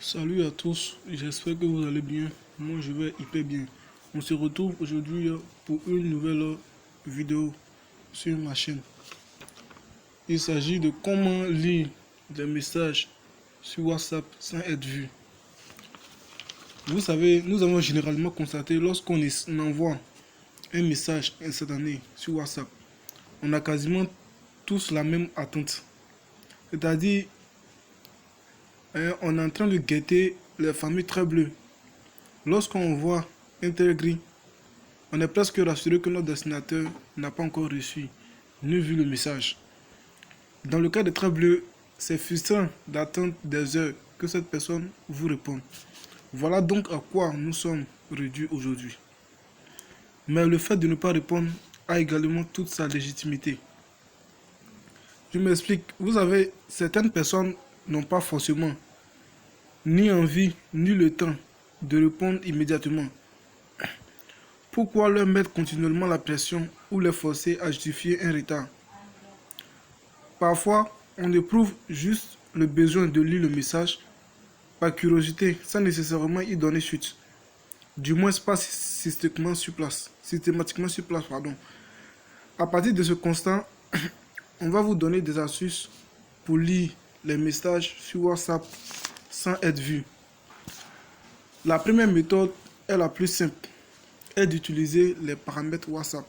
Salut à tous, j'espère que vous allez bien. Moi je vais hyper bien. On se retrouve aujourd'hui pour une nouvelle vidéo sur ma chaîne. Il s'agit de comment lire des messages sur WhatsApp sans être vu. Vous savez, nous avons généralement constaté lorsqu'on envoie un message instantané sur WhatsApp, on a quasiment tous la même attente. C'est-à-dire, on est en train de guetter les familles très bleues. Lorsqu'on voit un tel gris, on est presque rassuré que notre destinateur n'a pas encore reçu ni vu le message. Dans le cas des traits bleus, c'est frustrant d'attendre des heures que cette personne vous réponde. Voilà donc à quoi nous sommes réduits aujourd'hui. Mais le fait de ne pas répondre a également toute sa légitimité. Je m'explique. Vous savez, certaines personnes n'ont pas forcément ni envie ni le temps de répondre immédiatement. Pourquoi leur mettre continuellement la pression ou les forcer à justifier un retard? Parfois, on éprouve juste le besoin de lire le message par curiosité sans nécessairement y donner suite. Du moins pas systématiquement sur place. À partir de ce constat, on va vous donner des astuces pour lire les messages sur WhatsApp sans être vu. La première méthode est la plus simple, est d'utiliser les paramètres WhatsApp.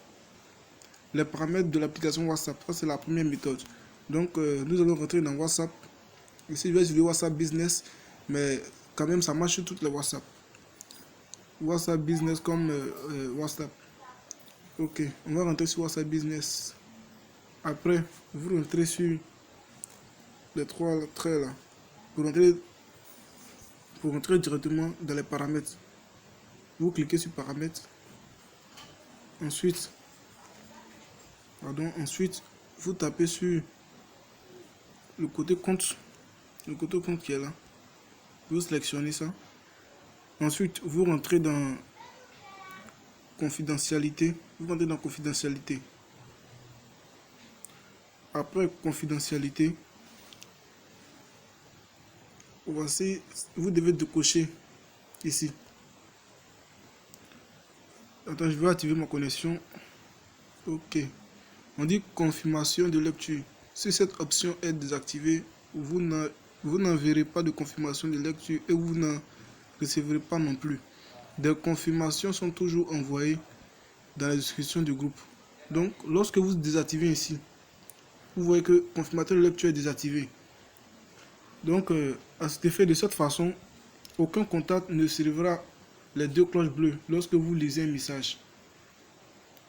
Les paramètres de l'application WhatsApp, ça c'est la première méthode. Donc nous allons rentrer dans WhatsApp. Ici je vais utiliser WhatsApp Business, mais quand même ça marche sur toutes les WhatsApp. WhatsApp Business comme WhatsApp. Ok, on va rentrer sur WhatsApp Business. Après, vous rentrez sur les trois traits là. Pour rentrer directement dans les paramètres. Vous cliquez sur paramètres. Ensuite, vous tapez sur le côté compte qui est là. Vous sélectionnez ça. Ensuite, vous rentrez dans confidentialité. Après confidentialité, voici, vous devez décocher ici. Attends, je vais activer ma connexion. Ok. On dit confirmation de lecture. Si cette option est désactivée, vous n'enverrez pas de confirmation de lecture et vous n'en recevrez pas non plus. Des confirmations sont toujours envoyées dans la description du groupe. Donc, lorsque vous désactivez ici, vous voyez que confirmateur de lecture est désactivé. Donc, à cet effet, de cette façon, aucun contact ne recevra les deux cloches bleues lorsque vous lisez un message.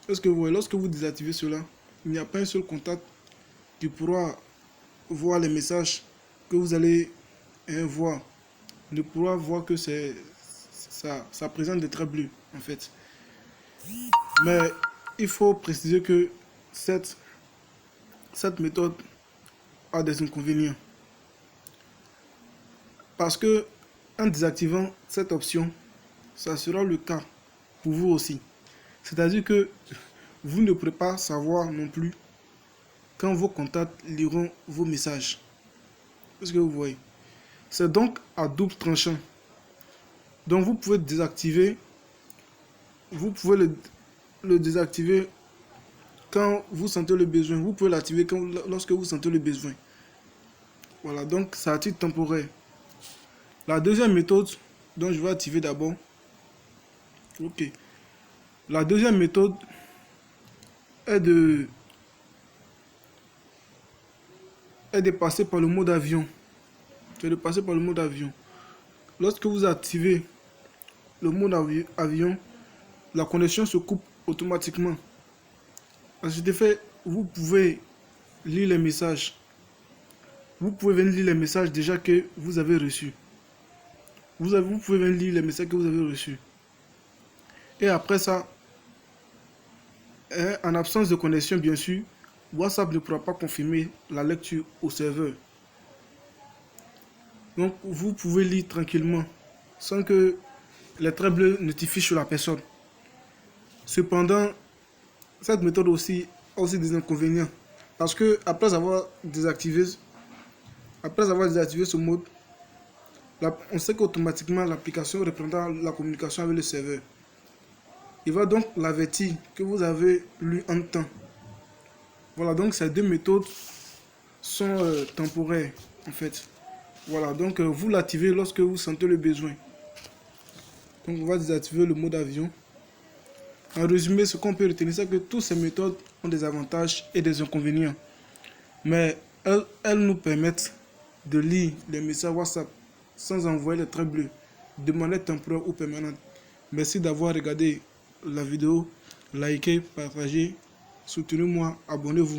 Est-ce que vous voyez, lorsque vous désactivez cela, il n'y a pas un seul contact qui pourra voir les messages que vous allez voir. Ne pourra voir que ça présente des traits bleus, en fait. Mais il faut préciser que cette méthode a des inconvénients. Parce que en désactivant cette option, ça sera le cas pour vous aussi. C'est-à-dire que vous ne pourrez pas savoir non plus quand vos contacts liront vos messages. Est-ce que vous voyez? C'est donc à double tranchant. Donc vous pouvez désactiver. Vous pouvez le désactiver quand vous sentez le besoin. Vous pouvez l'activer lorsque vous sentez le besoin. Voilà, donc c'est à titre temporaire. La deuxième méthode, dont je vais activer d'abord. Ok. La deuxième méthode est de passer par le mode avion. C'est de passer par le mode avion. Lorsque vous activez le mode avion, la connexion se coupe automatiquement. À cet effet, vous pouvez lire les messages. Vous pouvez venir lire les messages déjà que vous avez reçus. Vous pouvez venir lire les messages que vous avez reçus. Et après ça, en absence de connexion, bien sûr, WhatsApp ne pourra pas confirmer la lecture au serveur. Donc, vous pouvez lire tranquillement, sans que les traits bleus notifient sur la personne. Cependant, cette méthode aussi a aussi des inconvénients. Parce que après avoir désactivé ce mode, on sait qu'automatiquement l'application reprendra la communication avec le serveur. Il va donc l'avertir que vous avez lu en temps. Voilà, donc ces deux méthodes sont temporaires en fait. Voilà, donc vous l'activez lorsque vous sentez le besoin. Donc on va désactiver le mode avion. En résumé, ce qu'on peut retenir, c'est que toutes ces méthodes ont des avantages et des inconvénients. Mais elles nous permettent de lire les messages WhatsApp sans envoyer les traits bleus, de manière temporaire ou permanente. Merci d'avoir regardé la vidéo. Likez, partagez, soutenez-moi, abonnez-vous.